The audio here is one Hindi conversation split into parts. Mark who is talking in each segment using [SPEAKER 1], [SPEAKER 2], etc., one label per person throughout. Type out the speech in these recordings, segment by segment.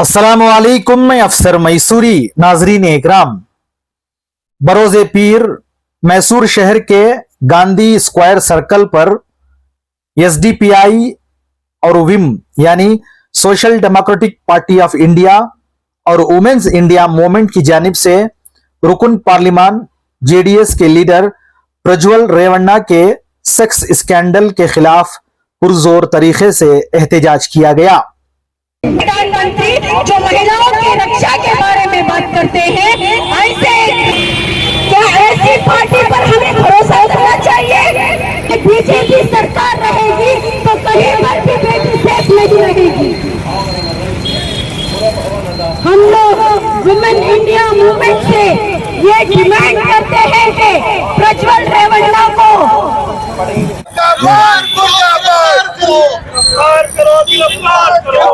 [SPEAKER 1] अस्सलामुअलैकुम, मैं अफसर मैसूरी। नाजरीन इकराम, बरोज़े पीर मैसूर शहर के गांधी स्क्वायर सर्कल पर एसडीपीआई और विम यानी social democratic party of India और वुमेन्स इंडिया मूवमेंट की जानिब से रुकन पार्लिमान जेडीएस के लीडर प्रज्वल रेवन्ना के सेक्स स्कैंडल के खिलाफ पुरजोर तरीके से एहतजाज किया गया।
[SPEAKER 2] प्रधानमंत्री जो महिलाओं की रक्षा के बारे में बात करते हैं, ऐसे क्या ऐसी पार्टी पर हमें भरोसा करना चाहिए कि बीजेपी सरकार रहेगी तो कहीं पर भी बेटी सेफ नहीं रहेगी। हम लोग वुमेन इंडिया मूवमेंट से ये डिमांड करते हैं कि प्रज्वल रेवन्ना को
[SPEAKER 3] गिरफ्तार करो, गिरफ्तार करो,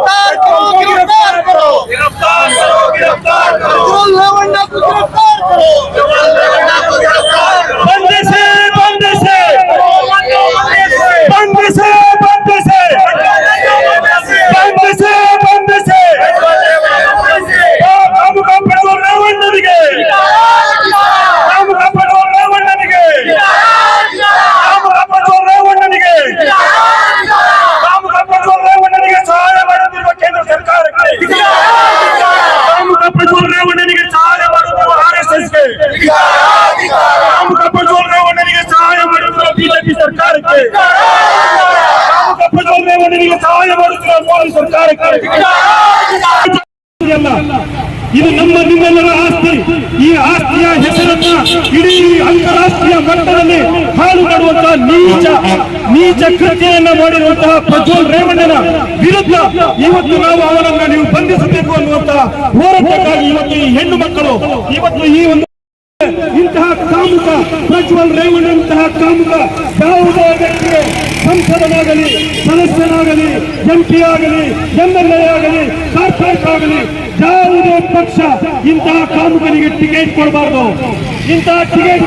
[SPEAKER 3] गिरफ्तार करो, गिरफ्तार करो, गिरफ्तार करो, प्रज्वल रेवन्ना को गिरफ्तार करो, प्रज्वल रेवन्ना को गिरफ्तार करो। बंद से, बंद से, बंद से, बंद से, बंद से, बंद से, हमको प्रज्वल रेवन्ना दिखे, हमको प्रज्वल रेवन्ना दिखे, हमको प्रज्वल रेवन्ना दिखे, हमको प्रज्वल रेवन्ना दिखे सहाಯ ಮಾಡುತ್ತಿರುವ ಕೇಂದ್ರ ಸರ್ಕಾರಕ್ಕೆ, हमको प्रज्वल रेवन्ना दिखे ಸಹಾಯ ಮಾಡುತ್ತಿರುವ ಆರ್ಎಸ್ಎಸ್ಗೆ, हमको प्रज्वल रेवन्ना दिखे ಸಹಾಯ ಮಾಡುತ್ತಿರುವ ಬಿಜೆಪಿ ಸರ್ಕಾರಕ್ಕೆ, हमको प्रज्वल रेवन्ना दिखे ಸಹಾಯ ಮಾಡುತ್ತಿರುವ ಮೋದಿ ಸರ್ಕಾರಕ್ಕೆ ಇದು ನಮ್ಮ ನಿಮ್ಮೆಲ್ಲರ ಆಸ್ತಿ. ಈ ಆಸ್ತಿಯ ಹೆಸರನ್ನ ಇಡೀ ಅಂತಾರಾಷ್ಟ್ರೀಯ ಮಟ್ಟದಲ್ಲಿ ಹಾಳು ಮಾಡುವಂತಹ ನೀಚ ಕೃತ್ಯವನ್ನು ಮಾಡಿರುವಂತಹ ಪ್ರಜ್ವಲ್ ರೇವಣ್ಣನ ವಿರುದ್ಧ ಇವತ್ತು ನಾವು ಅವರನ್ನ ನೀವು ಬಂಧಿಸಬೇಕು ಅನ್ನುವಂತಹ ಹೋರಾಟಕ್ಕಾಗಿ ಇವತ್ತು ಈ ಹೆಣ್ಣು ಮಕ್ಕಳು ಇವತ್ತು ಈ ಒಂದು ಇಂತಹ ಕಾಮುಕ ಪ್ರಜ್ವಲ್ ರೇವಣ್ಣಂತಹ ಕಾಮುಕ ಯಾವುದೇ ವ್ಯಕ್ತಿಗೆ ಸಂಸದನಾಗಲಿ ಸದಸ್ಯನಾಗಲಿ ಎಂಪಿ ಆಗಲಿ ಎಂಎಲ್ಎ ಆಗಲಿ ಕಾರ್ಪೊರೇಟ್ ಆಗಲಿ ಯಾವುದೇ ಪಕ್ಷ ಇಂತಹ ಕಾಮುಕನಿಗೆ ಟಿಕೆಟ್ ಕೊಡಬಾರದು. ಇಂತಹ ಟಿಕೆಟ್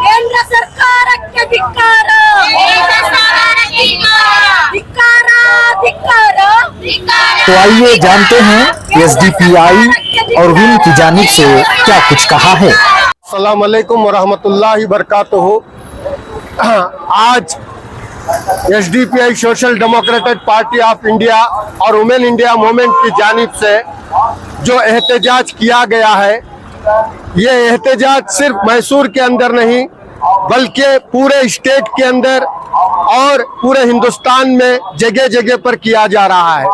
[SPEAKER 2] ಕೇಂದ್ರ ಸರ್ಕಾರಕ್ಕೆ ಧಿಕ್ಕಾರ, ಧಿಕ್ಕಾರ, ಧಿಕ್ಕಾರ.
[SPEAKER 1] तो आइए जानते हैं एसडीपीआई और विम की जानिब से क्या कुछ कहा है।
[SPEAKER 4] अस्सलाम वालेकुम वरहमतुल्लाहि बरकातुहू। आज SDPI social democratic party of India और वुमेन इंडिया मूवमेंट की जानिब से जो एहतजाज किया गया है, ये एहतजाज सिर्फ मैसूर के अंदर नहीं बल्कि पूरे स्टेट के अंदर और पूरे हिंदुस्तान में जगह जगह पर किया जा रहा है।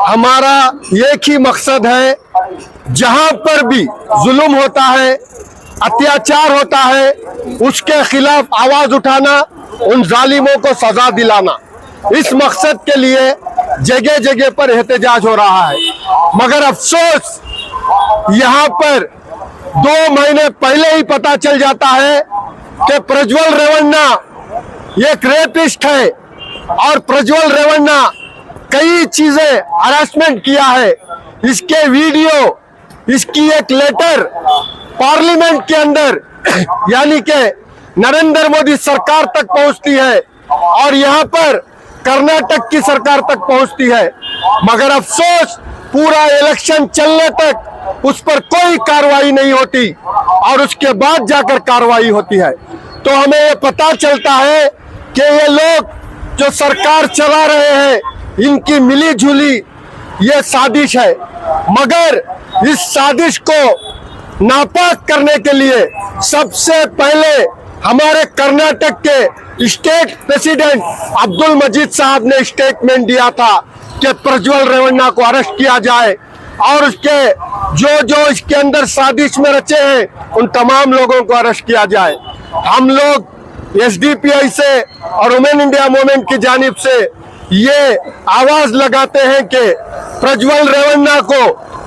[SPEAKER 4] हमारा एक ही मकसद है, जहां पर भी जुल्म होता है, अत्याचार होता है, उसके खिलाफ आवाज उठाना, उन जालिमों को सजा दिलाना। इस मकसद के लिए जगह जगह पर एहतजाज हो रहा है। मगर अफसोस यहाँ पर 2 महीने पहले ही पता चल जाता है कि प्रज्वल रेवन्ना एक रेपिस्ट है और प्रज्वल रेवन्ना कई चीजें हरासमेंट किया है। इसके वीडियो, इसकी एक लेटर पार्लियामेंट के अंदर यानी कि नरेंद्र मोदी सरकार तक पहुंचती है और यहाँ पर कर्नाटक की सरकार तक पहुंचती है। मगर अफसोस पूरा इलेक्शन चलने तक उस पर कोई कार्रवाई नहीं होती और उसके बाद जाकर कार्रवाई होती है। तो हमें ये पता चलता है कि ये लोग जो सरकार चला रहे हैं, इनकी मिली जुली ये साजिश है। मगर इस साजिश को नापाक करने के लिए सबसे पहले हमारे कर्नाटक के स्टेट प्रेसिडेंट अब्दुल मजीद साहब ने स्टेटमेंट दिया था कि प्रज्वल रेवन्ना को अरेस्ट किया जाए और उसके जो इसके अंदर साजिश में रचे हैं उन तमाम लोगों को अरेस्ट किया जाए। हम लोग एसडीपीआई से और वुमेन इंडिया मूवमेंट की जानिब से ये आवाज लगाते हैं कि प्रज्वल रेवन्ना को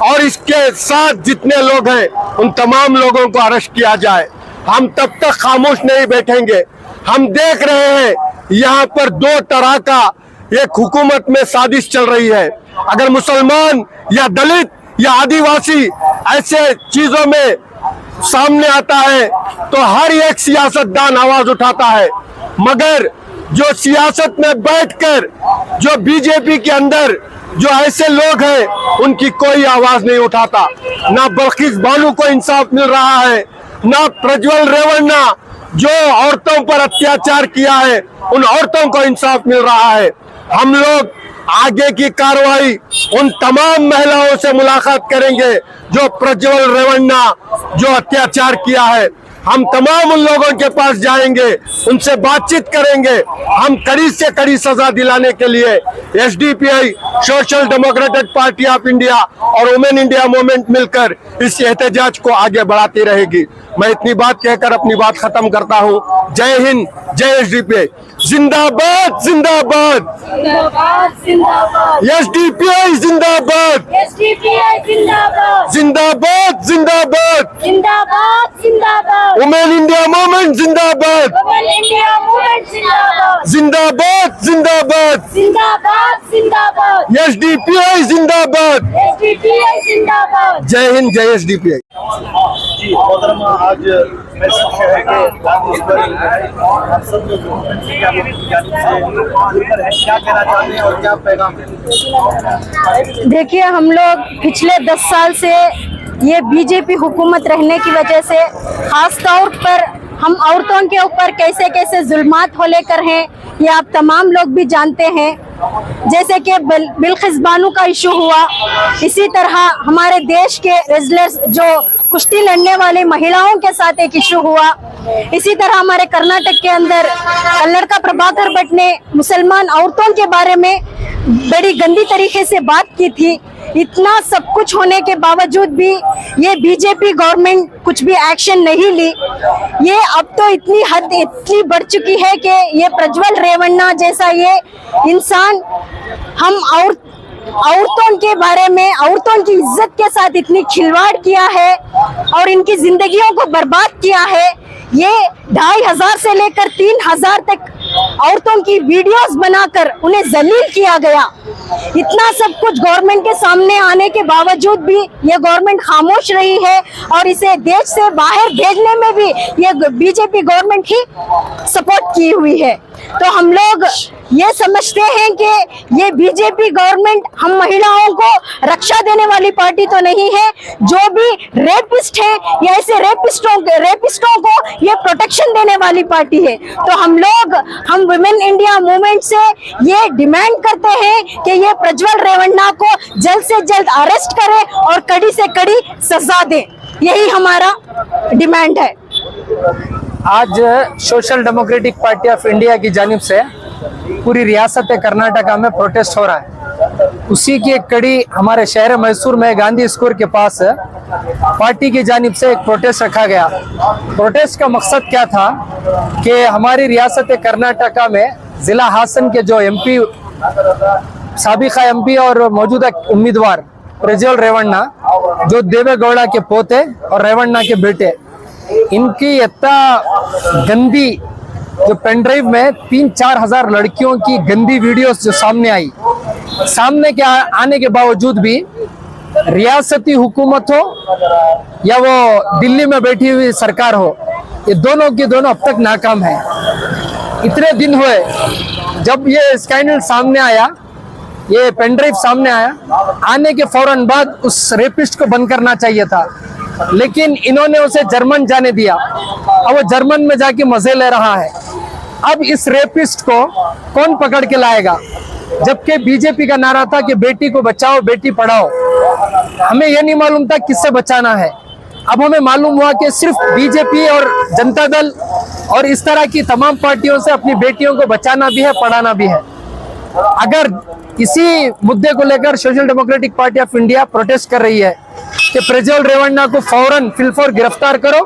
[SPEAKER 4] और इसके साथ जितने लोग हैं उन तमाम लोगों को अरेस्ट किया जाए। हम तब तक खामोश नहीं बैठेंगे। हम देख रहे हैं यहाँ पर 2 तरह का एक हुकूमत में साजिश चल रही है। अगर मुसलमान या दलित या आदिवासी ऐसे चीजों में सामने आता है तो हर एक सियासतदान आवाज उठाता है, मगर जो सियासत में बैठकर जो बीजेपी के अंदर जो ऐसे लोग हैं उनकी कोई आवाज नहीं उठाता। ना बल्किस बानो को इंसाफ मिल रहा है, ना प्रज्वल रेवन्ना जो औरतों पर अत्याचार किया है उन औरतों को इंसाफ मिल रहा है। हम लोग आगे की कार्रवाई उन तमाम महिलाओं से मुलाकात करेंगे जो प्रज्वल रेवन्ना जो अत्याचार किया है। हम तमाम उन लोगों के पास जाएंगे, उनसे बातचीत करेंगे। हम कड़ी से कड़ी सजा दिलाने के लिए SDPI social democratic party of India और वुमेन इंडिया मूवमेंट मिलकर इस एहतजाज को आगे बढ़ाती रहेगी। मैं इतनी बात कहकर अपनी बात खत्म करता हूँ। जय हिंद, जय एसडीपीआई, जिंदाबाद जिंदाबाद, एसडीपीआई जिंदाबाद, जिंदाबाद जिंदाबाद, वुमेन इंडिया मूवमेंट जिंदाबाद, जिंदाबाद जिंदाबाद, एसडीपीआई जिंदाबाद, जय हिंद, जय एसडीपीआई।
[SPEAKER 5] जी मोहतरमा, आज मैसूर शहर के गांधी स्क्वायर आप सब जो जानिब से जुड़कर हैं, क्या कहना चाहते हैं और क्या पैगाम है?
[SPEAKER 6] देखिए, हम लोग पिछले 10 साल से ये बीजेपी हुकूमत रहने की वजह से खास तौर पर हम औरतों के ऊपर कैसे कैसे जुल्मात हो लेकर हैं ये आप तमाम लोग भी जानते हैं। जैसे कि बिल्किस बानो का इशू हुआ, इसी तरह हमारे देश के रेसलर्स जो कुश्ती लड़ने वाली महिलाओं के साथ एक इशू हुआ। इसी तरह हमारे कर्नाटक के अंदर कल्लड़का प्रभाकर भट्ट ने मुसलमान औरतों के बारे में बड़ी गंदी तरीके से बात की थी। इतना सब कुछ होने के बावजूद भी ये बीजेपी गवर्नमेंट कुछ भी एक्शन नहीं ली। ये अब तो इतनी हद इतनी बढ़ चुकी है कि ये प्रज्वल रेवन्ना जैसा ये इंसान हम औरतों के बारे में, औरतों की इज्जत के साथ इतनी खिलवाड़ किया है और इनकी जिंदगियों को बर्बाद किया है। ये 2500 से लेकर 3000 तक औरतों की वीडियोस बनाकर उन्हें जलील किया गया। इतना सब कुछ गवर्नमेंट के सामने आने के बावजूद भी ये गवर्नमेंट खामोश रही है और इसे देश से बाहर भेजने में भी ये बीजेपी गवर्नमेंट ही सपोर्ट की हुई है। तो हम लोग ये समझते हैं कि ये बीजेपी गवर्नमेंट हम महिलाओं को रक्षा देने वाली पार्टी तो नहीं है। जो भी रेपिस्ट है या ऐसे रेपिस्टों को ये प्रोटेक्शन देने वाली पार्टी है। तो हम वुमेन इंडिया मूवमेंट से ये डिमांड करते हैं कि ये प्रज्वल रेवन्ना को जल्द से जल्द अरेस्ट करे और कड़ी से कड़ी सजा दे। यही हमारा डिमांड है।
[SPEAKER 7] आज social democratic party of India की जानिब से पूरी रियासत कर्नाटका में प्रोटेस्ट हो रहा है। उसी की एक कड़ी हमारे शहर मैसूर में गांधी स्क्वायर के पास पार्टी की जानिब से एक प्रोटेस्ट रखा गया। प्रोटेस्ट का मकसद क्या था कि हमारी रियासत कर्नाटका में जिला हासन के जो एमपी, साबिका एमपी और मौजूदा उम्मीदवार प्रज्वल रेवन्ना जो देवेगौड़ा के पोते और रेवन्ना के बेटे, इनकी इतना गंदी जो पेनड्राइव में 3-4 हजार लड़कियों की गंदी वीडियोस जो सामने आई, सामने के आने के बावजूद भी रियासती हुकूमत हो या वो दिल्ली में बैठी हुई सरकार हो, ये दोनों की दोनों अब तक नाकाम है। इतने दिन हुए जब ये स्कैंडल सामने आया, ये पेनड्राइव सामने आया, आने के फौरन बाद उस रेपिस्ट को बंद करना चाहिए था, लेकिन इन्होंने उसे जर्मन जाने दिया। अब वो जर्मन में जाके मजे ले रहा है। अब इस रेपिस्ट को कौन पकड़ के लाएगा? जबकि बीजेपी का नारा था कि बेटी को बचाओ, बेटी पढ़ाओ। हमें यह नहीं मालूम था किससे बचाना है। अब हमें मालूम हुआ कि सिर्फ बीजेपी और जनता दल और इस तरह की तमाम पार्टियों से अपनी बेटियों को बचाना भी है, पढ़ाना भी है। अगर इसी मुद्दे को लेकर social democratic party of India protest कर रही है कि प्रज्वल रेवन्ना को फौरन फिलफौर गिरफ्तार करो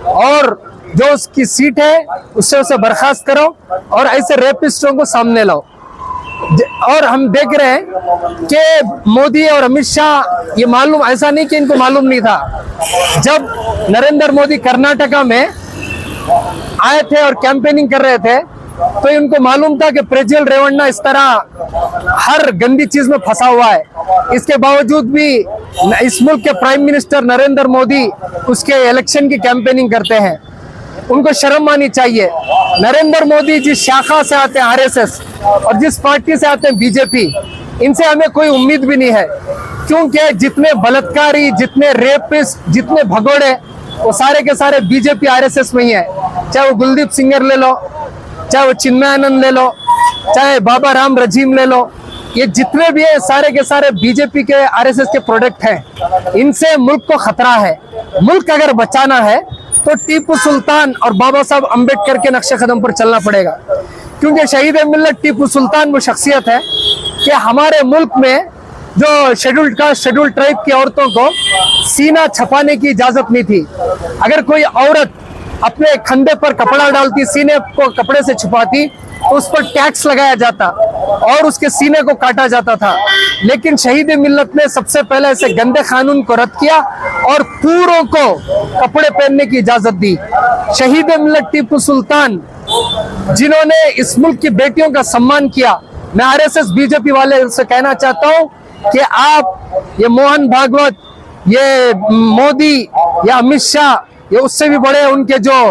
[SPEAKER 7] और जो उसकी सीट है उससे उसे बर्खास्त करो और ऐसे रेपिस्टों को सामने लाओ। और हम देख रहे हैं कि मोदी और अमित शाह, ये मालूम, ऐसा नहीं कि इनको मालूम नहीं था। जब नरेंद्र मोदी कर्नाटका में आए थे और कैंपेनिंग कर रहे थे तो इनको मालूम था कि प्रज्वल रेवन्ना इस तरह हर गंदी चीज में फंसा हुआ है। इसके बावजूद भी इस मुल्क के प्राइम मिनिस्टर नरेंद्र मोदी उसके इलेक्शन की कैंपेनिंग करते हैं। उनको शर्म आनी चाहिए। नरेंद्र मोदी जिस शाखा से आते हैं आरएसएस और जिस पार्टी से आते हैं बीजेपी, इनसे हमें कोई उम्मीद भी नहीं है, क्योंकि जितने बलात्कारी, जितने रेपिस्ट, जितने भगोड़े, वो सारे के सारे बीजेपी आरएसएस में ही है। चाहे वो कुलदीप सिंगर ले लो, चाहे वो चिन्मयानंद ले लो, चाहे बाबा राम रहीम ले लो, ये जितने भी है सारे के सारे बीजेपी के आरएसएस के प्रोडक्ट हैं। इनसे मुल्क को खतरा है। मुल्क अगर बचाना है तो टीपू सुल्तान और बाबा साहब अंबेडकर के नक्शे कदम पर चलना पड़ेगा, क्योंकि शहीद मिल्लत टीपू सुल्तान वो शख्सियत है कि हमारे मुल्क में जो शेड्यूल्ड कास्ट, शेड्यूल्ड ट्राइब की औरतों को सीना छपाने की इजाजत नहीं थी। अगर कोई औरत अपने कंधे पर कपड़ा डालती, सीने को कपड़े से छुपाती, तो उस पर टैक्स लगाया जाता और उसके सीने को काटा जाता था। लेकिन शहीद मिल्लत ने सबसे पहले ऐसे गंदे कानून को रद्द किया और पूरों को कपड़े पहनने की इजाजत दी। शहीद मिल्लत टीपू सुल्तान, जिन्होंने इस मुल्क की बेटियों का सम्मान किया। मैं आरएसएस बीजेपी वाले से कहना चाहता हूं कि आप ये मोहन भागवत, ये मोदी या अमित शाह, ये उससे भी बड़े उनके जो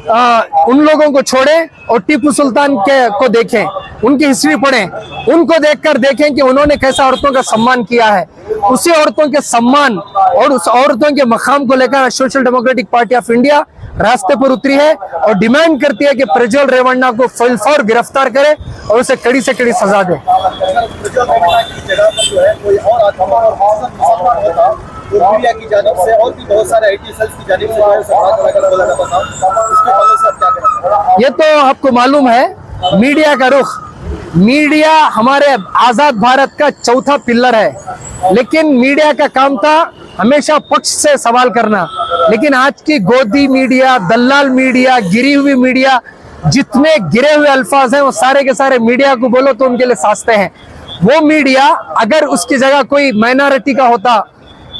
[SPEAKER 7] उन लोगों को छोड़ें और टीपू सुल्तान को देखें, उनकी हिस्ट्री पढ़ें, उनको देखकर देखें कि उन्होंने कैसा औरतों का सम्मान किया है। उसी औरतों के सम्मान और उस औरतों के मकाम को लेकर social democratic party of India रास्ते पर उतरी है और डिमांड करती है कि प्रज्वल रेवन्ना को फौर गिरफ्तार करे और उसे कड़ी से कड़ी सजा दे।
[SPEAKER 5] प्रज्वल रेवन्ना की जगह पर जो है कोई और आत्मा और मुसलमान होता तो मीडिया की जानिब से और भी बहुत सारे आईटी सेल्स की जानिब से जो है बोला जाता था। इसके बारे में आप क्या कहना?
[SPEAKER 7] ये तो आपको मालूम है, मीडिया का रुख, मीडिया हमारे आजाद भारत का चौथा पिलर है, लेकिन मीडिया का काम था हमेशा पक्ष से सवाल करना। लेकिन आज की गोदी मीडिया, दलाल मीडिया, गिरी हुई मीडिया, जितने गिरे हुए अल्फाज हैं वो सारे के सारे मीडिया को बोलो तो उनके लिए साजते हैं। वो मीडिया अगर उसकी जगह कोई माइनॉरिटी का होता,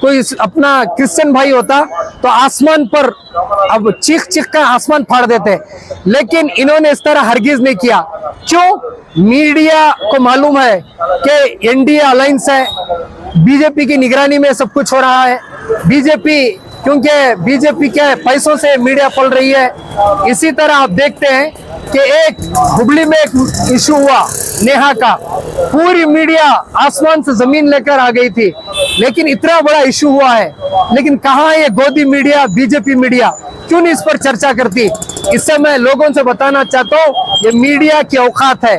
[SPEAKER 7] कोई अपना क्रिश्चियन भाई होता, तो आसमान पर अब चीख चीख कर आसमान फाड़ देते, लेकिन इन्होंने इस तरह हरगिज नहीं किया। क्यों? मीडिया को मालूम है कि एनडीए अलायंस है, बीजेपी की निगरानी में सब कुछ हो रहा है। बीजेपी, क्योंकि बीजेपी के पैसों से मीडिया पल रही है। इसी तरह आप देखते हैं कि एक हुबली में एक इशू हुआ नेहा का, पूरी मीडिया आसमान से जमीन लेकर आ गई थी, लेकिन इतना बड़ा इशू हुआ है, लेकिन कहाँ है ये गोदी मीडिया, बीजेपी मीडिया, क्यों नहीं इस पर चर्चा करती? इससे मैं लोगों से बताना चाहता हूँ ये मीडिया की औकात है।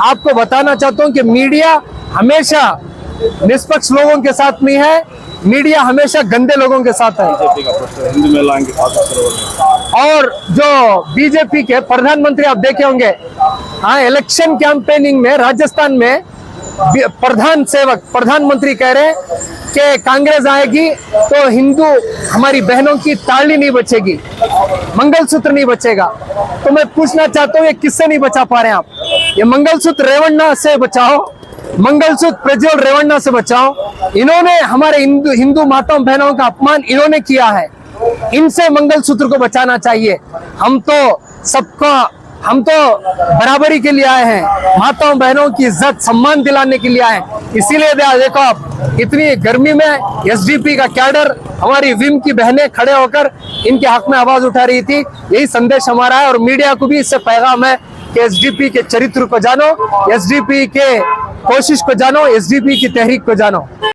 [SPEAKER 7] आपको बताना चाहता हूँ कि मीडिया हमेशा निष्पक्ष लोगों के साथ नहीं है, मीडिया हमेशा गंदे लोगों के साथ है। और जो बीजेपी के प्रधानमंत्री आप देखे होंगे, हाँ, इलेक्शन कैंपेनिंग में राजस्थान में प्रधान सेवक प्रधानमंत्री कह रहे हैं कि कांग्रेस आएगी तो हिंदू हमारी बहनों की ताली नहीं बचेगी, मंगलसूत्र नहीं बचेगा। तो मैं पूछना चाहता हूँ ये किससे नहीं बचा पा रहे हैं आप? ये मंगलसूत्र रेवन्ना से बचाओ, मंगलसूत्र प्रज्वल रेवन्ना से बचाओ। इन्होंने हमारे हिंदू माताओं बहनों का अपमान इन्होंने किया है, इनसे मंगलसूत्र को बचाना चाहिए। हम तो बराबरी के लिए आए हैं, माताओं बहनों की इज्जत सम्मान दिलाने के लिए आए हैं। इसीलिए देखो आप, इतनी गर्मी में एसडीपी का कैडर, हमारी विम की बहनें खड़े होकर इनके हक में आवाज उठा रही थी। यही संदेश हमारा है और मीडिया को भी इससे पैगाम है कि एसडीपी के चरित्र को जानो, एसडीपी के कोशिश को जानो, एसडीपी की तहरीक को जानो।